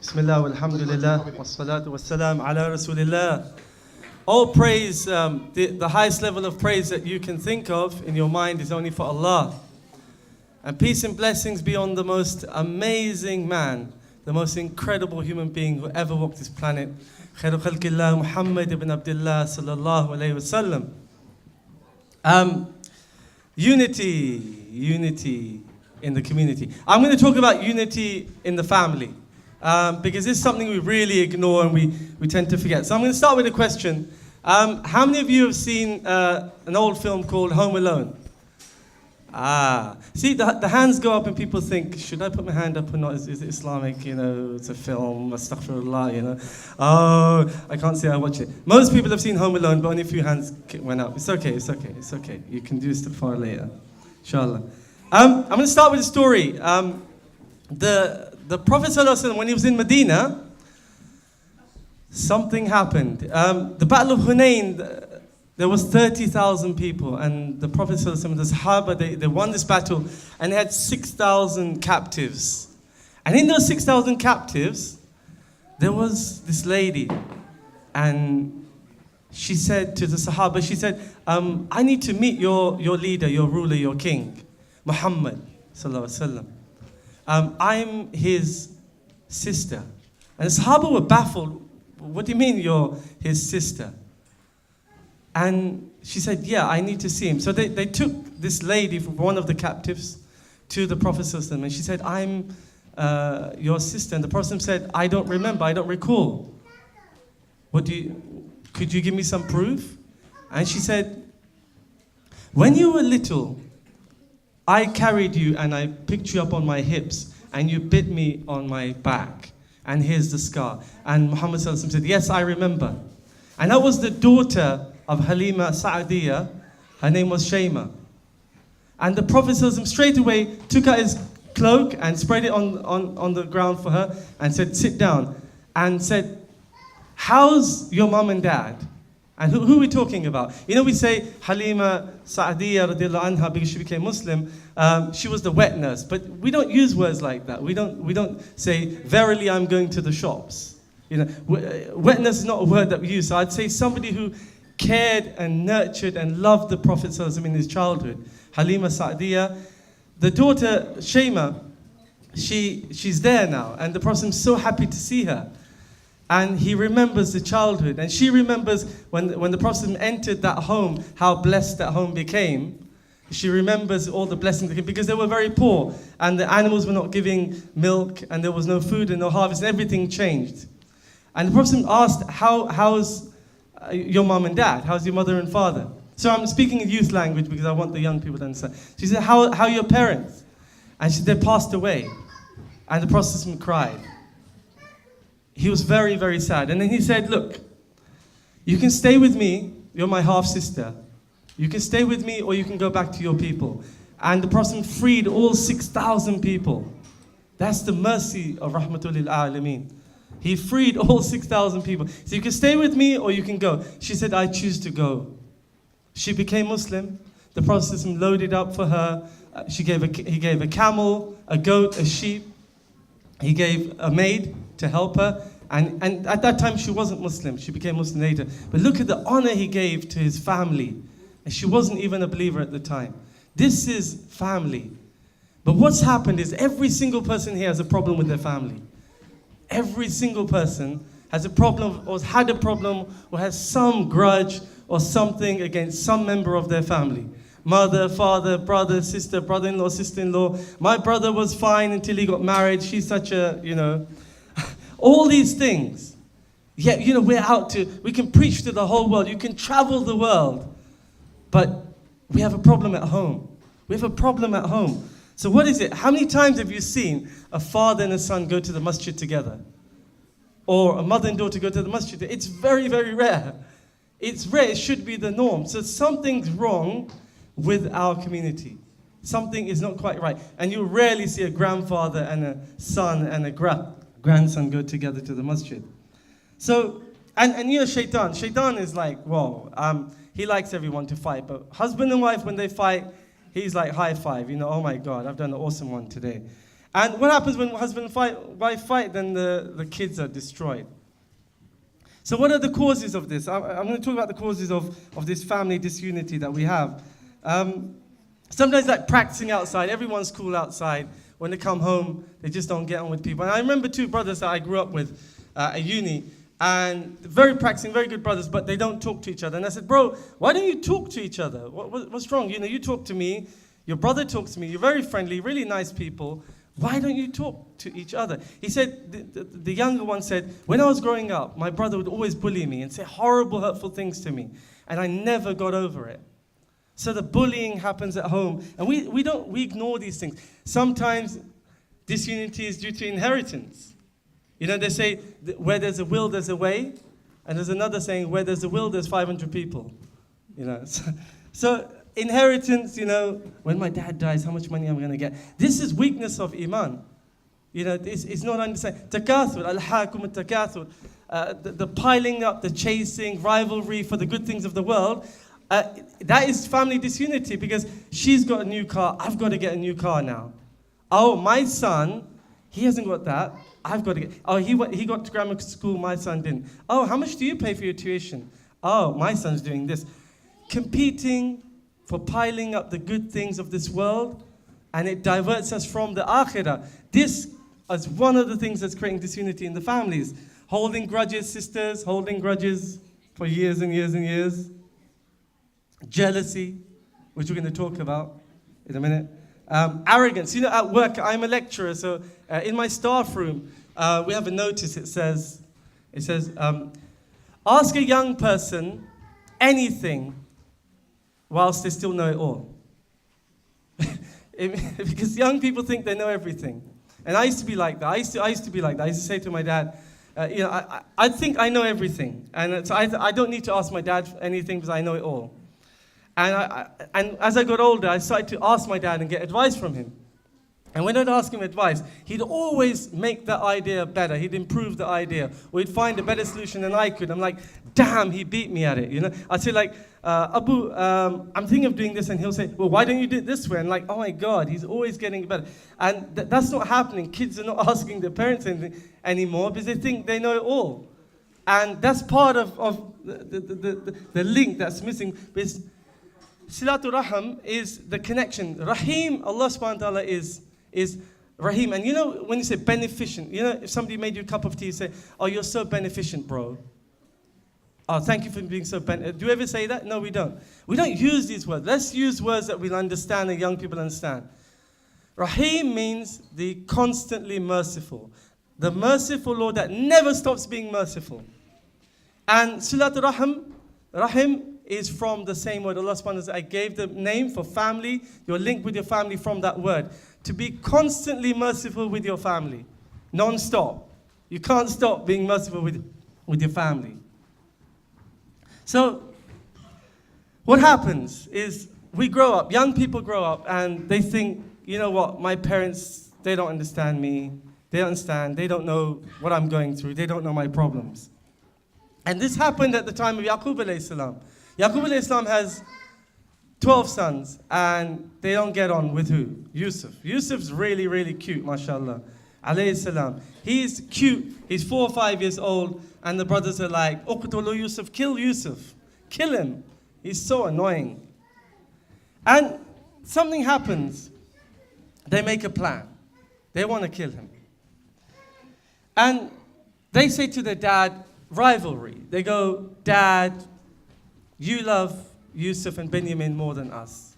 Bismillah, walhamdulillah, wassalatu wassalam ala rasulillah. All praise, the highest level of praise that you can think of in your mind is only for Allah. And peace and blessings be on the most amazing man, the most incredible human being who ever walked this planet. Khairu khalqillah Muhammad ibn Abdullah sallallahu alayhi wasallam. Unity in the community. I'm going to talk about unity in the family. Because it's something we really ignore and we tend to forget. So I'm going to start with a question. How many of you have seen an old film called Home Alone? See, the hands go up and people think, should I put my hand up or not? Is it Islamic? You know, it's a film, astaghfirullah, you know. Oh, I can't say I watch it. Most people have seen Home Alone, but only a few hands went up. It's okay. You can do istighfar later, inshallah. I'm going to start with a story. The Prophet ﷺ, when he was in Medina, something happened. The Battle of Hunain, there was 30,000 people, and the Prophet ﷺ, the Sahaba, they won this battle, and they had 6,000 captives. And in those 6,000 captives, there was this lady, and she said to the Sahaba, she said, I need to meet your leader, your ruler, your king, Muhammad ﷺ. I'm his sister. And the Sahaba were baffled. What do you mean you're his sister? And she said, yeah, I need to see him. So they took this lady, from one of the captives, to the Prophet ﷺ, and she said, I'm your sister. And the Prophet said, I don't remember, I don't recall. Could you give me some proof? And she said, when you were little, I carried you and I picked you up on my hips and you bit me on my back. And here's the scar. And Muhammad ﷺ said, yes, I remember. And that was the daughter of Halima Sa'adiyah. Her name was Shayma. And the Prophet ﷺ straight away took out his cloak and spread it on the ground for her and said, sit down. And said, how's your mom and dad? And who are we talking about? You know, we say Halima Sa'adiyah radiallahu anha because she became Muslim. She was the wet nurse, but we don't use words like that. We don't say, verily I'm going to the shops. You know, wet nurse is not a word that we use. So I'd say somebody who cared and nurtured and loved the Prophet ﷺ in his childhood. Halima Sa'adiyah. The daughter, Shayma, she's there now. And the Prophet is so happy to see her. And he remembers the childhood. And she remembers when the Prophet entered that home, how blessed that home became. She remembers all the blessings because they were very poor. And the animals were not giving milk. And there was no food and no harvest. And everything changed. And the Prophet asked, how's your mom and dad? How's your mother and father? So I'm speaking in youth language because I want the young people to understand. She said, how are your parents? And she said, they passed away. And the Prophet cried. He was very, very sad. And then he said, look, you can stay with me. You're my half-sister. You can stay with me or you can go back to your people. And the Prophet freed all 6,000 people. That's the mercy of Rahmatul lil Alameen. He freed all 6,000 people. So you can stay with me or you can go. She said, I choose to go. She became Muslim. The Prophet loaded up for her. He gave a camel, a goat, a sheep. He gave a maid to help her. And at that time, she wasn't Muslim. She became Muslim later. But look at the honor he gave to his family. And she wasn't even a believer at the time. This is family. But what's happened is every single person here has a problem with their family. Every single person has a problem or has had a problem or has some grudge or something against some member of their family. Mother, father, brother, sister, brother-in-law, sister-in-law. My brother was fine until he got married. She's such a, you know... All these things. Yet, you know, we can preach to the whole world. You can travel the world. But we have a problem at home. We have a problem at home. So what is it? How many times have you seen a father and a son go to the masjid together? Or a mother and daughter go to the masjid? It's very, very rare. It's rare. It should be the norm. So something's wrong with our community. Something is not quite right. And you rarely see a grandfather and a son and a grandson go together to the masjid. So, and you know, Shaitan is like, whoa, he likes everyone to fight. But husband and wife, when they fight, he's like high five, you know, oh my God, I've done an awesome one today. And what happens when husband and wife fight? Then the kids are destroyed. So what are the causes of this? I'm going to talk about the causes of this family disunity that we have. Sometimes like practicing outside. Everyone's cool outside. When they come home, they just don't get on with people. And I remember two brothers that I grew up with at uni, and very practicing, very good brothers, but they don't talk to each other. And I said, bro, why don't you talk to each other? What's wrong? You talk to me, your brother talks to me, you're very friendly, really nice people. Why don't you talk to each other? He said, the younger one said, when I was growing up, my brother would always bully me and say horrible, hurtful things to me. And I never got over it. So the bullying happens at home. And we ignore these things. Sometimes disunity is due to inheritance. They say, where there's a will, there's a way. And there's another saying, where there's a will, there's 500 people. So inheritance, when my dad dies, how much money am I going to get? This is weakness of iman. It's not understanding. Takathur, al-hakum al-takathur. The piling up, the chasing, rivalry for the good things of the world. That is family disunity, because she's got a new car, I've got to get a new car now. Oh, my son, he hasn't got that, I've got to get. Oh, he got to grammar school, my son didn't. Oh, how much do you pay for your tuition? Oh, my son's doing this. Competing for piling up the good things of this world, and it diverts us from the akhirah. This is one of the things that's creating disunity in the families. Holding grudges, sisters, holding grudges for years and years and years. Jealousy, which we're going to talk about in a minute. Arrogance. At work, I'm a lecturer, so in my staff room, we have a notice. It says, ask a young person anything whilst they still know it all. Because young people think they know everything. And I used to be like that. I used to be like that. I used to say to my dad, I think I know everything. And so I don't need to ask my dad anything because I know it all. And as I got older, I started to ask my dad and get advice from him. And when I'd ask him advice, he'd always make the idea better. He'd improve the idea. Or he'd find a better solution than I could. I'm like, damn, he beat me at it. I'd say like, Abu, I'm thinking of doing this. And he'll say, well, why don't you do it this way? And like, oh my God, he's always getting better. And that's not happening. Kids are not asking their parents anything anymore because they think they know it all. And that's part of the link that's missing. Because Silatul Rahim is the connection. Rahim, Allah subhanahu wa ta'ala is Rahim. And when you say beneficent, if somebody made you a cup of tea, you say, oh, you're so beneficent, bro. Oh, thank you for being so beneficent. Do you ever say that? No, we don't. We don't use these words. Let's use words that we'll understand and young people understand. Rahim means the constantly merciful. The merciful Lord that never stops being merciful. And Silatul Rahim is from the same word. Allah subhanahu wa ta'ala, I gave the name for family. You're linked with your family from that word. To be constantly merciful with your family. Non-stop. You can't stop being merciful with your family. So, what happens is we grow up, young people grow up, and they think, you know what, my parents, they don't understand me. They don't understand. They don't know what I'm going through. They don't know my problems. And this happened at the time of Yaqub alayhi salam. Yaqub alayhi salam has 12 sons, and they don't get on with who? Yusuf. Yusuf's really, really cute, mashallah. Alayhi salam. He's cute. He's 4 or 5 years old, and the brothers are like, Uqtulu Yusuf, kill Yusuf. Kill him. He's so annoying. And something happens. They make a plan. They want to kill him. And they say to their dad, rivalry. They go, Dad, you love Yusuf and Benjamin more than us.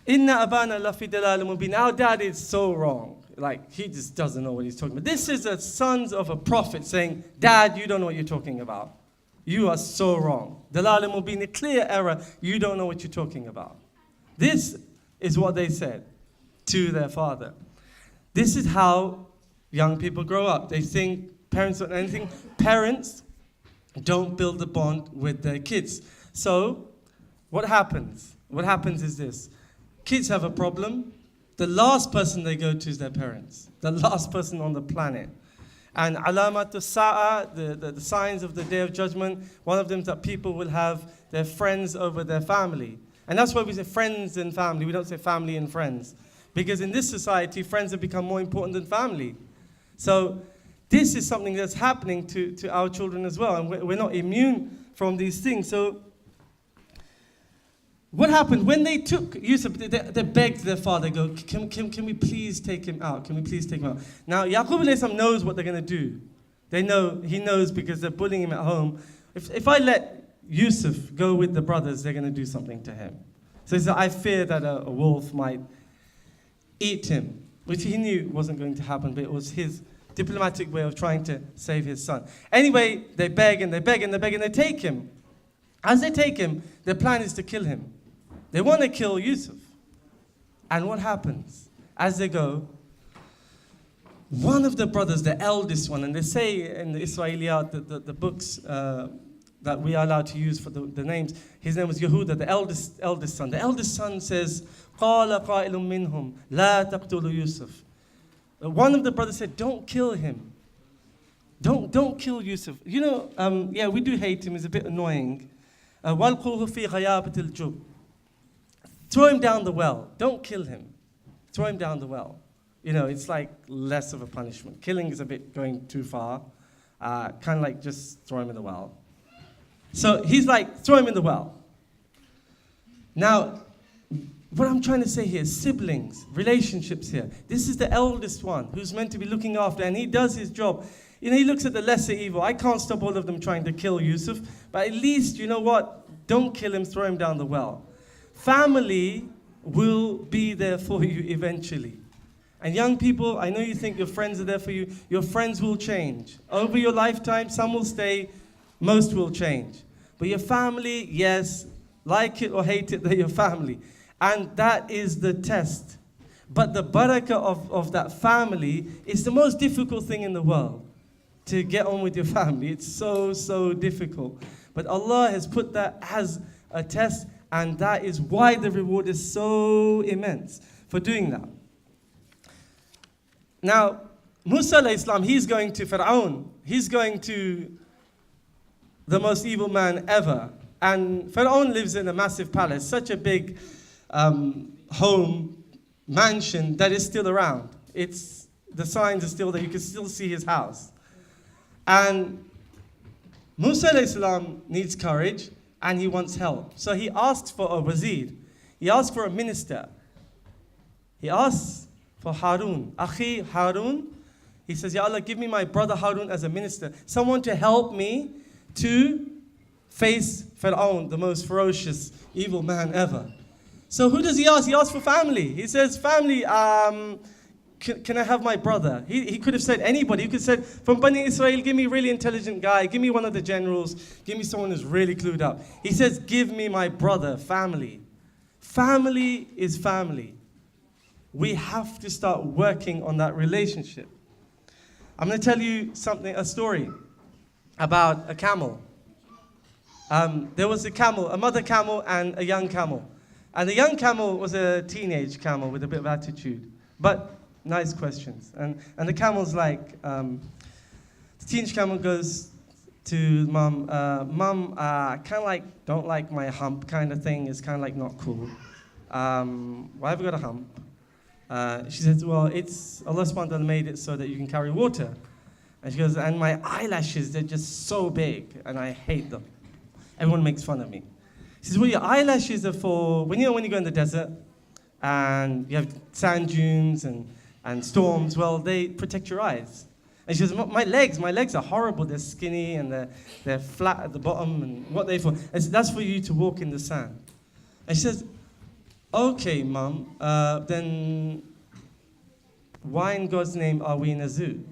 Inna abana lafi dalal mubin. Our dad is so wrong. Like, he just doesn't know what he's talking about. This is the sons of a prophet saying, Dad, you don't know what you're talking about. You are so wrong. Dalal mubin, a clear error. You don't know what you're talking about. This is what they said to their father. This is how young people grow up. They think parents don't know anything. Parents don't build the bond with their kids. So, what happens? What happens is this. Kids have a problem. The last person they go to is their parents. The last person on the planet. And alamat as-sa'a, the signs of the Day of Judgment, one of them is that people will have their friends over their family. And that's why we say friends and family. We don't say family and friends. Because in this society, friends have become more important than family. So this is something that's happening to our children as well. And we're not immune from these things. So what happened? When they took Yusuf, they begged their father, go, can we please take him out? Can we please take him out? Now, Yaqub alayhi salam knows what they're going to do. He knows because they're bullying him at home. If I let Yusuf go with the brothers, they're going to do something to him. So he said, I fear that a wolf might eat him, which he knew wasn't going to happen, but it was his diplomatic way of trying to save his son. Anyway, they beg and they beg and they beg and they take him. As they take him, their plan is to kill him. They want to kill Yusuf. And what happens? As they go, one of the brothers, the eldest one, and they say in the Israeliyat, the books that we are allowed to use for the names, his name was Yehuda, the eldest son. The eldest son says, قَالَ قَائِلٌ مِّنْهُمْ لَا تَقْتُلُوا يُوسُف. One of the brothers said, don't kill him. Don't kill Yusuf. You know, yeah, we do hate him. He's a bit annoying. وَالْقُوهُ فِي غَيَابَةِ الْجُبِّ. Throw him down the well. Don't kill him. Throw him down the well. You know, it's like less of a punishment. Killing is a bit going too far. Kind of like just throw him in the well. So he's like, throw him in the well. Now, what I'm trying to say here is siblings, relationships here. This is the eldest one who's meant to be looking after, and he does his job. You know, he looks at the lesser evil. I can't stop all of them trying to kill Yusuf, but at least, you know what? Don't kill him, throw him down the well. Family will be there for you eventually. And young people, I know you think your friends are there for you. Your friends will change. Over your lifetime, some will stay, most will change. But your family, yes, like it or hate it, they're your family. And that is the test. But the barakah of that family is the most difficult thing in the world. To get on with your family. It's so difficult. But Allah has put that as a test, and that is why the reward is so immense for doing that. Now, Musa alayhi salam, he's going to Fir'aun. He's going to the most evil man ever. And Fir'aun lives in a massive palace, such a big home, mansion that is still around. The signs are still there. You can still see his house. And Musa alayhi salam needs courage and he wants help. So he asks for a wazir. He asks for a minister. He asks for Harun. Akhi Harun. He says, Ya Allah, give me my brother Harun as a minister. Someone to help me to face Fir'aun, the most ferocious, evil man ever. So who does he ask? He asks for family. He says, family, can I have my brother? He could have said anybody. He could have said, from Bani Israel, give me a really intelligent guy. Give me one of the generals. Give me someone who's really clued up. He says, give me my brother, family. Family is family. We have to start working on that relationship. I'm going to tell you a story about a camel. There was a camel, a mother camel and a young camel. And the young camel was a teenage camel with a bit of attitude. But nice questions. And the camel's like, the teenage camel goes to mum, Mum, kind of like, don't like my hump kind of thing. It's kind of like not cool. Why have I got a hump? She says, well, it's Allah subhanahu wa ta'ala made it so that you can carry water. And she goes, and my eyelashes, they're just so big, and I hate them. Everyone makes fun of me. She says, well, your eyelashes are for, when you go in the desert, and you have sand dunes and storms, well, they protect your eyes. And she says, my legs are horrible. They're skinny, and they're flat at the bottom, and what they're for? I said, that's for you to walk in the sand. And she says, okay, Mum, then why in God's name are we in a zoo?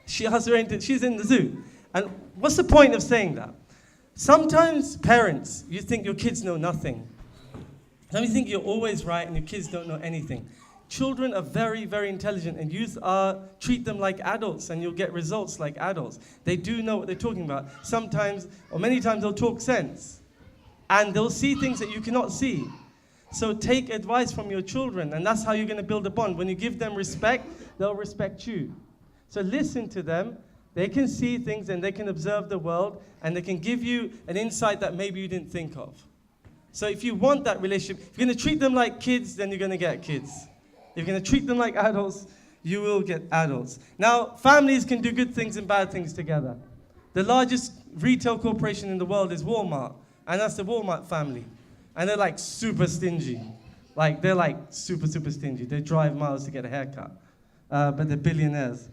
She's in the zoo. And what's the point of saying that? Sometimes parents, you think your kids know nothing. Sometimes you think you're always right and your kids don't know anything. Children are very, very intelligent, and youth treat them like adults, and you'll get results like adults. They do know what they're talking about. Sometimes, or many times, they'll talk sense. And they'll see things that you cannot see. So take advice from your children, and that's how you're going to build a bond. When you give them respect, they'll respect you. So listen to them. They can see things, and they can observe the world, and they can give you an insight that maybe you didn't think of. So if you want that relationship, if you're going to treat them like kids, then you're going to get kids. If you're going to treat them like adults, you will get adults. Now, families can do good things and bad things together. The largest retail corporation in the world is Walmart, and that's the Walmart family. And they're like super stingy. Like, they're like super, super stingy. They drive miles to get a haircut, but they're billionaires.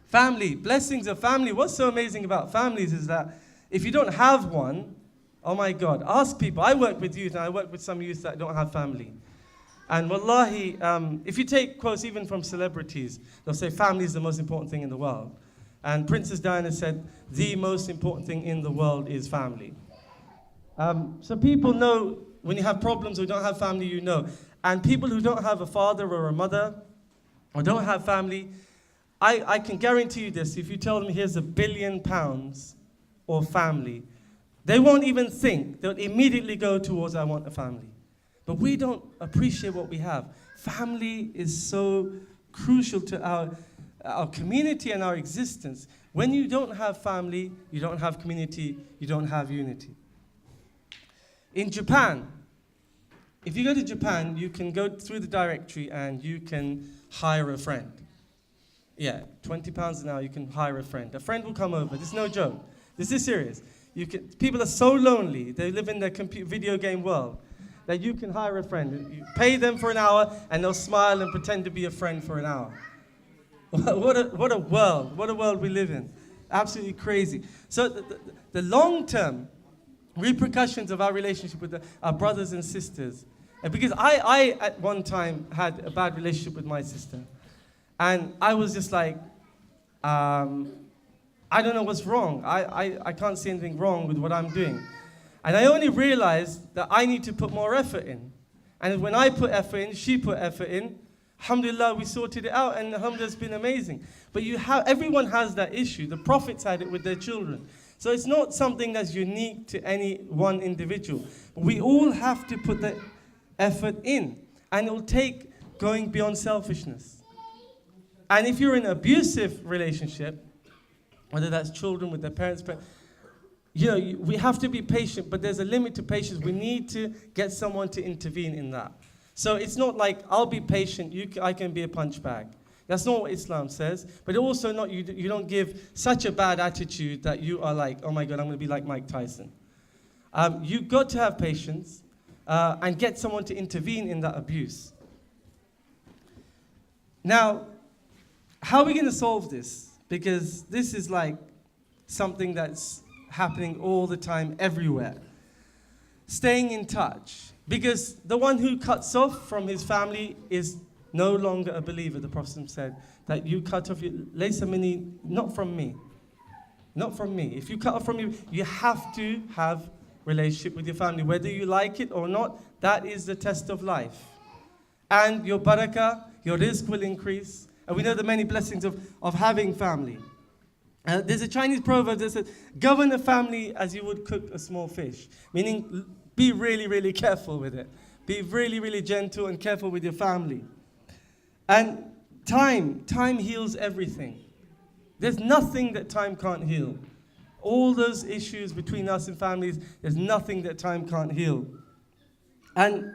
Family, blessings of family. What's so amazing about families is that if you don't have one, oh my God, ask people. I work with youth, and I work with some youth that don't have family. And wallahi, if you take quotes even from celebrities, they'll say family is the most important thing in the world. And Princess Diana said, the most important thing in the world is family. So people know when you have problems or don't have family, you know. And people who don't have a father or a mother or don't have family, I can guarantee you this. If you tell them here's £1 billion or family, they won't even think. They'll immediately go towards I want a family. But we don't appreciate what we have. Family is so crucial to our community and our existence. When you don't have family, you don't have community, you don't have unity. In Japan, if you go to Japan, you can go through the directory and you can hire a friend. Yeah, £20 an hour, you can hire a friend. A friend will come over. This is no joke. This is serious. People are so lonely. They live in their video game world that you can hire a friend. You pay them for an hour, and they'll smile and pretend to be a friend for an hour. What a world we live in. Absolutely crazy. So the long-term repercussions of our relationship with our brothers and sisters, because I at one time had a bad relationship with my sister, and I was just like, I don't know what's wrong. I can't see anything wrong with what I'm doing. And I only realized that I need to put more effort in. And when I put effort in, she put effort in. Alhamdulillah, we sorted it out, and alhamdulillah, it's been amazing. But everyone has that issue. The prophets had it with their children. So it's not something that's unique to any one individual. We all have to put the effort in. And it will take going beyond selfishness. And if you're in an abusive relationship, whether that's children with their parents, we have to be patient, but there's a limit to patience. We need to get someone to intervene in that. So it's not like, I'll be patient, I can be a punch bag. That's not what Islam says. But also not you don't give such a bad attitude that you are like, oh my God, I'm going to be like Mike Tyson. You've got to have patience and get someone to intervene in that abuse. Now, how are we going to solve this? Because this is like something that's happening all the time, everywhere. Staying in touch. Because the one who cuts off from his family is no longer a believer. The Prophet said that you cut off, laysa minni, not from me. Not from me. If you cut off from me, you have to have relationship with your family. Whether you like it or not, that is the test of life. And your barakah, your rizq will increase. And we know the many blessings of having family. There's a Chinese proverb that says, govern a family as you would cook a small fish. Meaning, be really, really careful with it. Be really, really gentle and careful with your family. And time heals everything. There's nothing that time can't heal. All those issues between us and families, there's nothing that time can't heal. And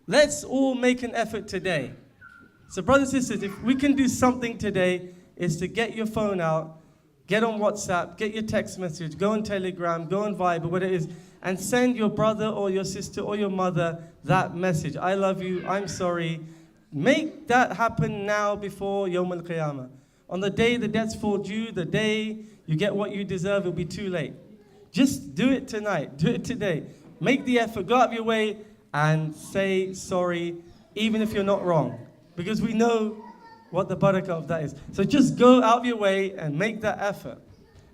let's all make an effort today. So brothers and sisters, if we can do something today, is to get your phone out, get on WhatsApp, get your text message, go on Telegram, go on Viber, whatever it is, and send your brother or your sister or your mother that message. I love you, I'm sorry. Make that happen now before Yawm al-Qiyamah. On the day the debts fall due, the day you get what you deserve, it'll be too late. Just do it tonight, do it today. Make the effort, go out of your way and say sorry, even if you're not wrong. Because we know what the barakah of that is. So just go out of your way and make that effort.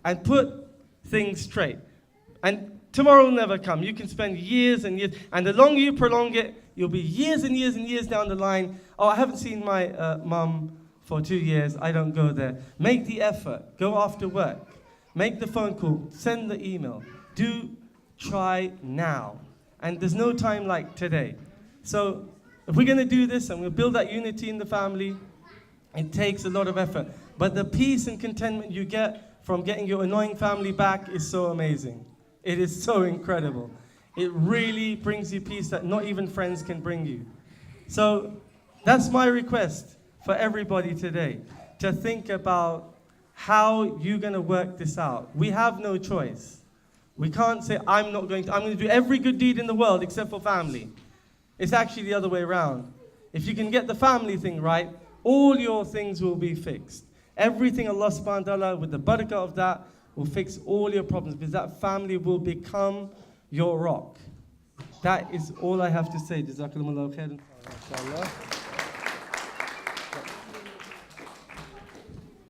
And put things straight. And tomorrow will never come. You can spend years and years. And the longer you prolong it, you'll be years and years and years down the line. Oh, I haven't seen my mum for 2 years. I don't go there. Make the effort. Go after work. Make the phone call. Send the email. Do try now. And there's no time like today. So if we're going to do this and we'll build that unity in the family, it takes a lot of effort. But the peace and contentment you get from getting your annoying family back is so amazing. It is so incredible. It really brings you peace that not even friends can bring you. So that's my request for everybody today, to think about how you're going to work this out. We have no choice. We can't say, I'm going to do every good deed in the world except for family. It's actually the other way around. If you can get the family thing right, all your things will be fixed. Everything Allah subhanahu wa ta'ala, with the barakah of that, will fix all your problems, because that family will become your rock. That is all I have to say. Jazakallahu khairan.